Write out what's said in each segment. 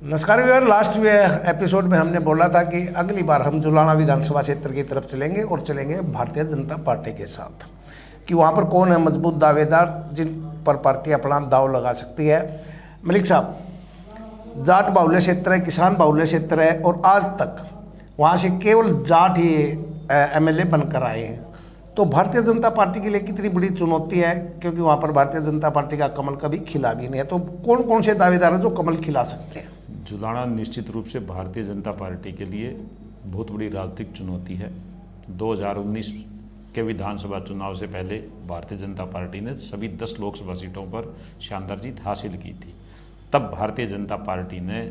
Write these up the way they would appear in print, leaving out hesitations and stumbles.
नमस्कार viewer. Last episode में हमने बोला था कि अगली बार हम जुलाना विधानसभा क्षेत्र की तरफ चलेंगे और चलेंगे भारतीय जनता पार्टी के साथ कि वहाँ पर कौन है मजबूत दावेदार जिन पर पार्टी अपना दाव लगा सकती है। मलिक साहब, जाट बाहुल्य क्षेत्र है, किसान बाहुल्य क्षेत्र है और आज तक वहाँ से केवल जाट ही एमएलए बनकर आए हैं, तो भारतीय जनता पार्टी के लिए कितनी बड़ी चुनौती है, क्योंकि वहाँ पर भारतीय जनता पार्टी का कमल कभी खिला भी नहीं है। तो कौन कौन से दावेदार हैं जो कमल खिला सकते हैं? जुलाना निश्चित रूप से भारतीय जनता पार्टी के लिए बहुत बड़ी राजनीतिक चुनौती है। 2019 के विधानसभा चुनाव से पहले भारतीय जनता पार्टी ने सभी 10 लोकसभा सीटों पर शानदार जीत हासिल की थी। तब भारतीय जनता पार्टी ने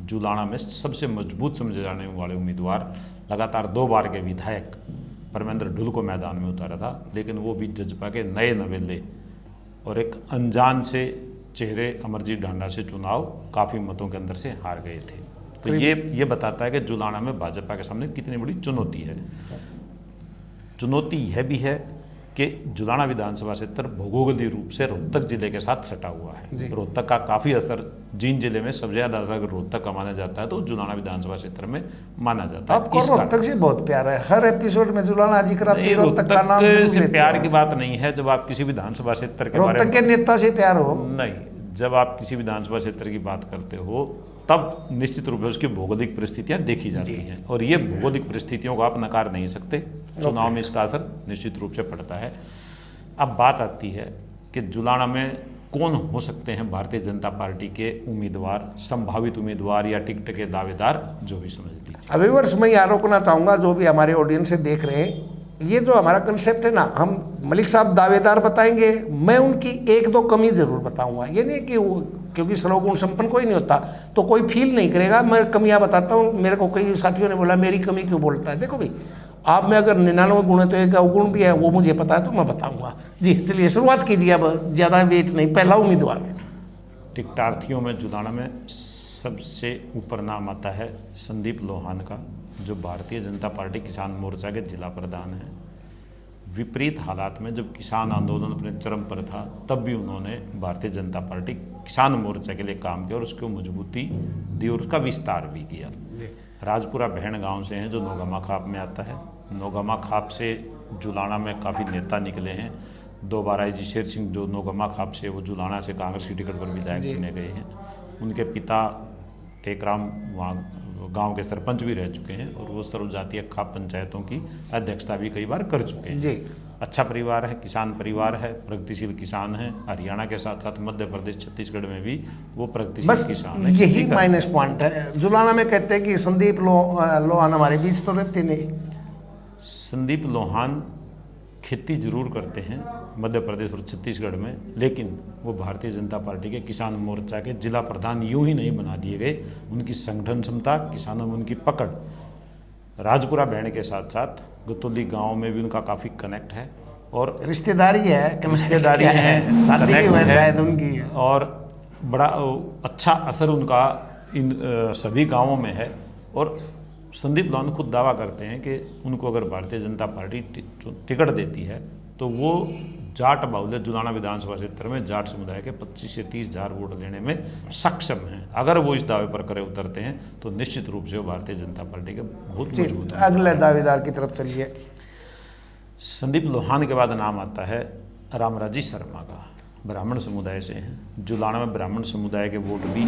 जुलाना में सबसे मजबूत समझे जाने वाले उम्मीदवार, लगातार 2 बार के विधायक परमेंद्र ढुल को मैदान में उतारा था, लेकिन वो भी जजपा के नए नवेले और एक अनजान से चेहरे अमरजीत ढांडा से चुनाव काफ़ी मतों के अंदर से हार गए थे। तो ये बताता है कि जुलाना में भाजपा के सामने कितनी बड़ी चुनौती है। चुनौती यह भी है कि जुलाना विधानसभा क्षेत्र भौगोलिक रूप से रोहतक जिले के साथ सटा हुआ है। रोहतक का काफ़ी असर जिन जिले में सबसे ज़्यादा असर रोहतक का माना जाता है, तो जुलाना विधानसभा क्षेत्र में माना जाता है। आपको रोहतक से बहुत प्यार है, हर एपिसोड में जुलाना जिक्र आती है, रोहतक का नाम से प्यार की बात नहीं है। जब आप किसी विधानसभा क्षेत्र के बारे में, रोहतक के नेता से प्यार हो नहीं, जब आप किसी विधानसभा क्षेत्र की बात करते हो तब निश्चित रूप से उसकी भौगोलिक परिस्थितियां देखी जाती हैं, और ये भौगोलिक परिस्थितियों को आप नकार नहीं सकते। चुनाव में इसका असर निश्चित रूप से पड़ता है। अब बात आती है कि जुलाना में कौन हो सकते हैं भारतीय जनता पार्टी के उम्मीदवार, संभावित उम्मीदवार या टिकट के दावेदार, जो भी समझ लीजिए। अभी वर्ष मैं यहाँ रोकना चाहूँगा, जो भी हमारे ऑडियंस से देख रहे हैं, ये जो हमारा कंसेप्ट है ना, हम मलिक साहब दावेदार बताएंगे, मैं उनकी 1-2 कमी जरूर बताऊंगा। ये नहीं कि क्योंकि सर्वगुण संपन्न कोई नहीं होता तो कोई फील नहीं करेगा, मैं कमियां बताता हूँ। मेरे को कई साथियों ने बोला मेरी कमी क्यों बोलता है। देखो भाई, आप में अगर 99 गुण है तो एक अवगुण भी है, वो मुझे पता है, तो मैं बताऊंगा। जी चलिए शुरुआत कीजिए, अब ज़्यादा वेट नहीं। पहला उम्मीदवार टिकटार्थियों में जुलाना में सबसे ऊपर नाम आता है संदीप लोहान का, जो भारतीय जनता पार्टी किसान मोर्चा के जिला प्रधान हैं। विपरीत हालात में जब किसान आंदोलन अपने चरम पर था, तब भी उन्होंने भारतीय जनता पार्टी किसान मोर्चा के लिए काम किया और उसको मजबूती दी और उसका विस्तार भी किया। राजपुरा बहन गांव से हैं, जो नौगामा खाप में आता है। नौगामा खाप से जुलाना में काफ़ी नेता निकले हैं। 2 बार आई जी शेर सिंह, जो नौगामा खाप से, वो जुलाना से कांग्रेस की टिकट पर विधायक चुने गए हैं। उनके पिता टेकराम वहाँ गांव के सरपंच भी रह चुके हैं और वो सर्वजातीय खाप पंचायतों की अध्यक्षता भी कई बार कर चुके हैं। जी, अच्छा परिवार है, किसान परिवार है, प्रगतिशील किसान है। हरियाणा के साथ साथ मध्य प्रदेश, छत्तीसगढ़ में भी वो प्रगतिशील किसान है। यही माइनस पॉइंट है। जुलाना में कहते हैं कि संदीप लोहान हमारे बीच तो रहते नहीं। संदीप लोहान खेती जरूर करते हैं मध्य प्रदेश और छत्तीसगढ़ में, लेकिन वो भारतीय जनता पार्टी के किसान मोर्चा के जिला प्रधान यूं ही नहीं बना दिए गए। उनकी संगठन क्षमता, किसानों में उनकी पकड़, राजपुरा बहन के साथ साथ गतौली गांव में भी उनका काफ़ी कनेक्ट है और रिश्तेदारी है, शादी है शायद उनकी, और बड़ा अच्छा असर उनका इन सभी गाँवों में है। और संदीप लोहान खुद दावा करते हैं कि उनको अगर भारतीय जनता पार्टी टिकट देती है तो वो जाट बाहुल्य जुलाना विधानसभा क्षेत्र में जाट समुदाय के 25 से 30 हज़ार वोट लेने में सक्षम हैं। अगर वो इस दावे पर खरे उतरते हैं तो निश्चित रूप से वो भारतीय जनता पार्टी के बहुत मजबूत। अगले दावेदार की तरफ चलिए। संदीप लोहान के बाद नाम आता है रामराजी शर्मा का। ब्राह्मण समुदाय से हैं। जुलाना में ब्राह्मण समुदाय के वोट भी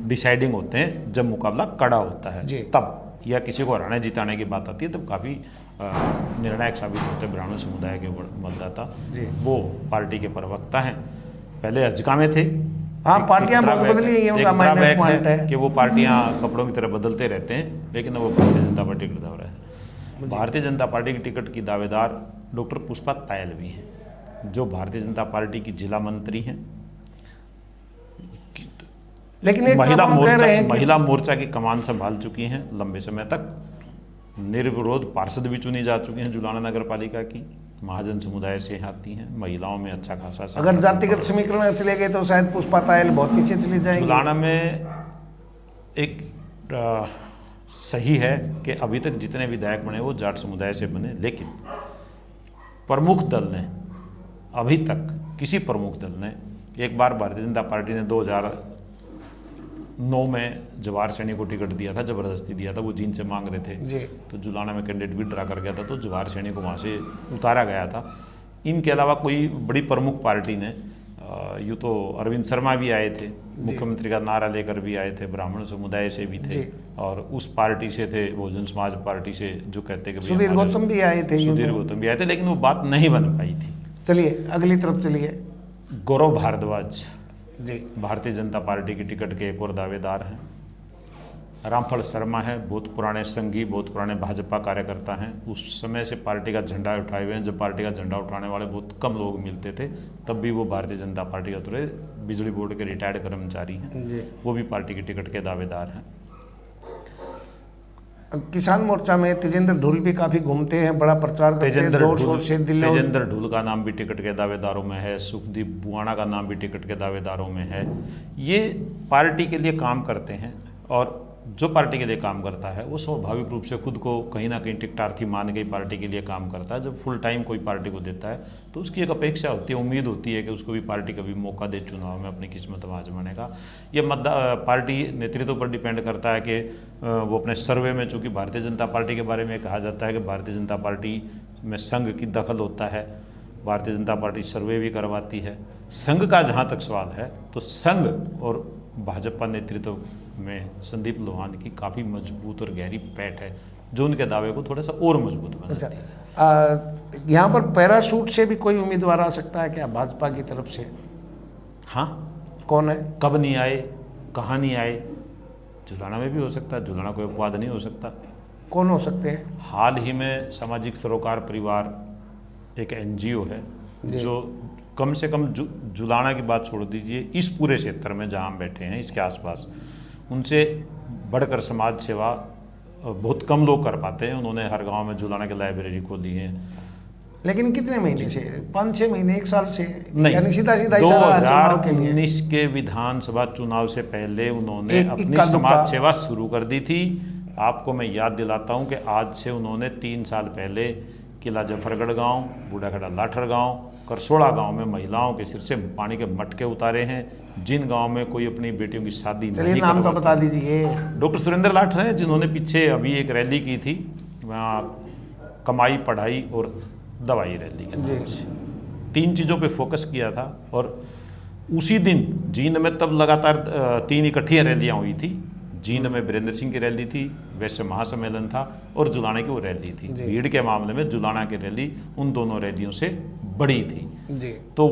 डिसाइडिंग होते हैं जब मुकाबला कड़ा होता है, तब या किसी को हराने जिताने की बात आती है तब काफ़ी निर्णायक साबित होते हैं ब्राह्मण समुदाय के मतदाता। वो पार्टी के प्रवक्ता हैं, पहले अजका में थे। हाँ, पार्टियां बहुत बदली हैं, उनका माइनस पॉइंट है कि वो पार्टियां कपड़ों की तरह बदलते रहते हैं, लेकिन वो भारतीय जनता पार्टी का दावेदार है। भारतीय जनता पार्टी की टिकट की दावेदार डॉक्टर पुष्पा तायल भी हैं, जो भारतीय जनता पार्टी की जिला मंत्री हैं, लेकिन महिला मोर्चा की कमान संभाल चुकी हैं लंबे समय तक। निर्विरोध पार्षद भी चुनी जा चुकी हैं जुलाना नगर पालिका की। महाजन समुदाय से आती हैं, महिलाओं में अच्छा खासा। अगर जातिगत समीकरण चले गए तो शायद पुष्पा तायल बहुत पीछे चली जाएंगी। जुलाना में एक सही है कि अभी तक जितने विधायक बने वो जाट समुदाय से बने, लेकिन प्रमुख दल ने अभी तक, किसी प्रमुख दल ने, एक बार भारतीय जनता पार्टी ने 9 में जवाहर सैनी को टिकट दिया था, जबरदस्ती दिया था, वो जींद से मांग रहे थे जी। तो जुलाना में कैंडिडेट विड्रा कर गया था तो जवाहर सैनी को वहाँ से उतारा गया था। इनके अलावा कोई बड़ी प्रमुख पार्टी ने यूँ तो अरविंद शर्मा भी आए थे, मुख्यमंत्री का नारा लेकर भी आए थे, ब्राह्मण समुदाय से भी थे और उस पार्टी से थे, बहुजन समाज पार्टी से, जो कहते कि सुधीर गौतम भी आए थे, सुधीर गौतम भी आए थे, लेकिन वो बात नहीं बन पाई थी। चलिए अगली तरफ चलिए। गौरव भारद्वाज जी, भारतीय जनता पार्टी की टिकट के एक और दावेदार हैं। रामफल शर्मा है, बहुत पुराने संघी, बहुत पुराने भाजपा कार्यकर्ता हैं, उस समय से पार्टी का झंडा उठाए हुए हैं। जब पार्टी का झंडा उठाने वाले बहुत कम लोग मिलते थे तब भी वो भारतीय जनता पार्टी का तुरे बिजली बोर्ड के रिटायर्ड कर्मचारी हैं जी। वो भी पार्टी की टिकट के दावेदार हैं। किसान मोर्चा में तेजेंद्र ढूल भी काफी घूमते हैं, बड़ा प्रचार करते हैं, जोर शोर से दिल्ली। तेजेंद्र ढूल का नाम भी टिकट के दावेदारों में है, सुखदीप बुआना का नाम भी टिकट के दावेदारों में है। ये पार्टी के लिए काम करते हैं और जो पार्टी के लिए काम करता है वो स्वाभाविक रूप से खुद को कहीं ना कहीं टिकटार्थी मान के पार्टी के लिए काम करता है। जब फुल टाइम कोई पार्टी को देता है तो उसकी एक अपेक्षा होती है, उम्मीद होती है कि उसको भी पार्टी कभी मौका दे चुनाव में अपनी किस्मत आजमाने का। ये पार्टी नेतृत्व पर डिपेंड करता है कि वो अपने सर्वे में, चूँकि भारतीय जनता पार्टी के बारे में कहा जाता है कि भारतीय जनता पार्टी में संघ की दखल होता है, भारतीय जनता पार्टी सर्वे भी करवाती है। संघ का जहाँ तक सवाल है तो संघ और भाजपा नेतृत्व में संदीप लोहानी की काफ़ी मजबूत और गहरी पैठ है जो उनके दावे को थोड़ा सा और मजबूत बनाती है। यहाँ पर पैराशूट से भी कोई उम्मीदवार आ सकता है क्या भाजपा की तरफ से? हाँ, कौन है? कब नहीं आए, कहाँ नहीं आए? जुलाना में भी हो सकता है, जुलाना कोई अपवाद नहीं हो सकता। कौन हो सकते हैं? हाल ही में सामाजिक सरोकार परिवार एक NGO है जो कम से कम जुलाना की बात छोड़ दीजिए, इस पूरे क्षेत्र में जहाँ हम बैठे हैं इसके आसपास उनसे बढ़कर समाज सेवा बहुत कम लोग कर पाते हैं। उन्होंने हर गांव में जुलाना की लाइब्रेरी खोली है। लेकिन कितने महीने से? 5-6 महीने, 1 साल से? नहीं, यानी सीधा 2019 के विधानसभा चुनाव से पहले उन्होंने अपनी समाज सेवा शुरू कर दी थी। आपको मैं याद दिलाता हूं कि आज से उन्होंने 3 साल पहले किला जफरगढ़ गांव, बूढ़ाखड़ा लाठर गांव, करसोड़ा गांव में महिलाओं के सिर से पानी के मटके उतारे हैं। जिन गांव में कोई अपनी बेटियों की शादी नहीं, नाम तो बता दीजिए। डॉक्टर सुरेंद्र लाठर हैं जिन्होंने पीछे अभी एक रैली की थी, कमाई, पढ़ाई और दवाई रैली के नाम से 3 चीज़ों पे फोकस किया था। और उसी दिन जींद में तब लगातार 3 इकट्ठी रैलियाँ हुई थी। जींद में वीरेंद्र सिंह की रैली थी, वैश्य महासम्मेलन था और जुलाना की वो रैली थी। भीड़ के मामले में जुलाना की रैली उन दोनों रैलियों से बड़ी थी जी। तो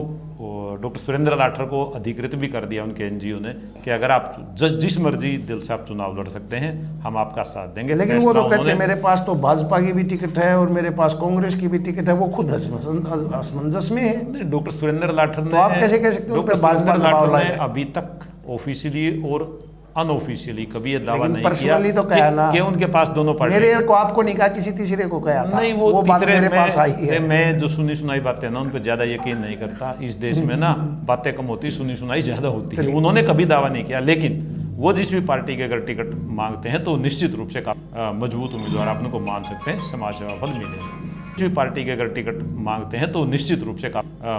डॉक्टर सुरेंद्र लाठर को अधिकृत भी कर दिया उनके NGO ने कि अगर आप जिस मर्जी दिल से आप चुनाव लड़ सकते हैं, हम आपका साथ देंगे। लेकिन वो तो कहते हैं मेरे पास तो भाजपा की भी टिकट है और मेरे पास कांग्रेस की भी टिकट है, वो खुद असमंजस में है। डॉक्टर सुरेंद्र लाठर ने, तो आप कैसे कह सकते हो भाजपा ने अभी तक ऑफिशियली और अनऑफिशियली कभी ये दावा नहीं किया तो कहा ना कि उनके पास दोनों पार्टी। मेरे को आपको नहीं कहा, किसी तीसरे को कहा था। नहीं, वो बात मेरे पास आई है। मैं जो सुनी सुनाई बातें ना उन पर ज्यादा यकीन नहीं करता। इस देश में ना बातें कम होती, सुनी सुनाई ज्यादा होती है। उन्होंने कभी दावा नहीं किया, लेकिन वो जिस भी पार्टी के अगर टिकट मांगते हैं तो निश्चित रूप से मजबूत उम्मीदवार अपने को मान सकते हैं, समाज सेवा फल मिलेगा। जिस भी पार्टी के अगर टिकट मांगते हैं तो निश्चित रूप से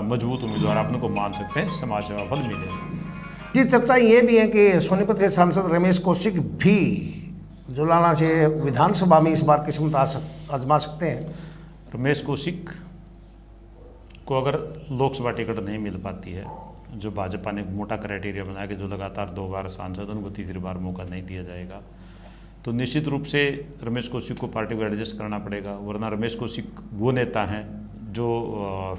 मजबूत उम्मीदवार अपने को मान सकते हैं, समाज सेवा फल मिलेगा। जी, चर्चा ये भी है कि सोनीपत से सांसद रमेश कौशिक भी जुलाना से विधानसभा में इस बार किस्मत आजमा सकते हैं। रमेश कौशिक को अगर लोकसभा टिकट नहीं मिल पाती है, जो भाजपा ने मोटा क्राइटेरिया बनाया कि जो लगातार 2 बार सांसद उनको तीसरी बार मौका नहीं दिया जाएगा, तो निश्चित रूप से रमेश कौशिक को पार्टी को एडजस्ट करना पड़ेगा। वरना रमेश कौशिक वो नेता हैं जो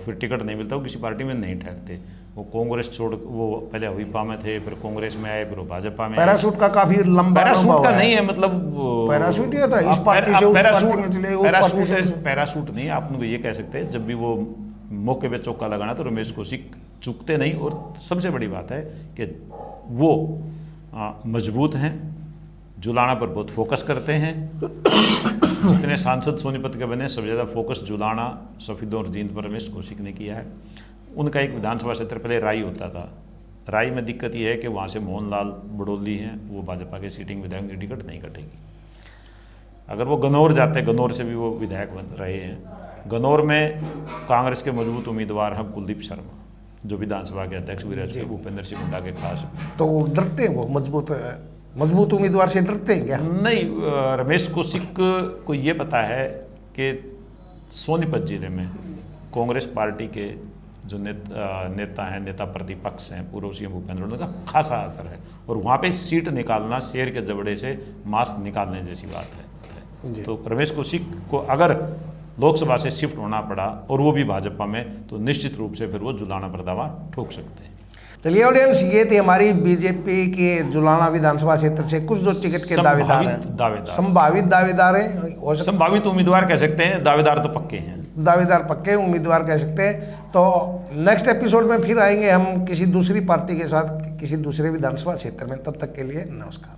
फिर टिकट नहीं मिलता वो किसी पार्टी में नहीं ठहरते। वो कांग्रेस छोड़, वो पहले अविपा में थे, फिर कांग्रेस में आए, फिर भाजपा में। पैराशूट का काफी लंबा, पैराशूट का नहीं है, मतलब पैराशूट ही होता है इस पार्टी से उस पार्टी में चले, उस पार्टी से। पैराशूट नहीं, आप उनको ये कह सकते हैं जब भी वो मौके पे चौका लगाना तो रमेश कौशिक चूकते नहीं। और सबसे बड़ी बात है कि वो मजबूत हैं, जुलाना पर बहुत फोकस करते हैं। जितने सांसद सोनीपत के बने सबसे ज़्यादा फोकस जुलाना, सफीदों और जींद पर रमेश कौशिक ने किया है। उनका एक विधानसभा क्षेत्र पहले राई होता था। राई में दिक्कत यह है कि वहाँ से मोहनलाल बड़ोली हैं, वो भाजपा के सीटिंग विधायक की टिकट नहीं कटेगी। अगर वो गनौर जाते, गनौर से भी वो विधायक बन रहे हैं। गनौर में कांग्रेस के मजबूत उम्मीदवार हैं कुलदीप शर्मा, जो विधानसभा के अध्यक्ष भी रह चुके, भूपेंद्र सिंह हुड्डा के खास। तो डरते हैं वो, मजबूत मजबूत उम्मीदवार से डरते हैं क्या? नहीं, रमेश कौशिक को ये पता है कि सोनीपत जिले में कांग्रेस पार्टी के जो नेता हैं, नेता प्रतिपक्ष हैं, पूर्व सीएम भूपेंद्र उनका खासा असर है, और वहाँ पे सीट निकालना शेर के जबड़े से मांस निकालने जैसी बात है। तो रमेश कौशिक को अगर लोकसभा से शिफ्ट होना पड़ा और वो भी भाजपा में, तो निश्चित रूप से फिर वो जुलाना पर दावा ठोक सकते हैं। चलिए ऑडियंस, ये थी हमारी बीजेपी के जुलाना विधानसभा क्षेत्र से कुछ जो टिकट के दावेदार हैं, संभावित दावेदार हैं, संभावित उम्मीदवार कह सकते हैं, दावेदार तो पक्के हैं, दावेदार पक्के उम्मीदवार कह सकते हैं। तो नेक्स्ट एपिसोड में फिर आएंगे हम किसी दूसरी पार्टी के साथ, किसी दूसरे विधानसभा क्षेत्र में। तब तक के लिए नमस्कार।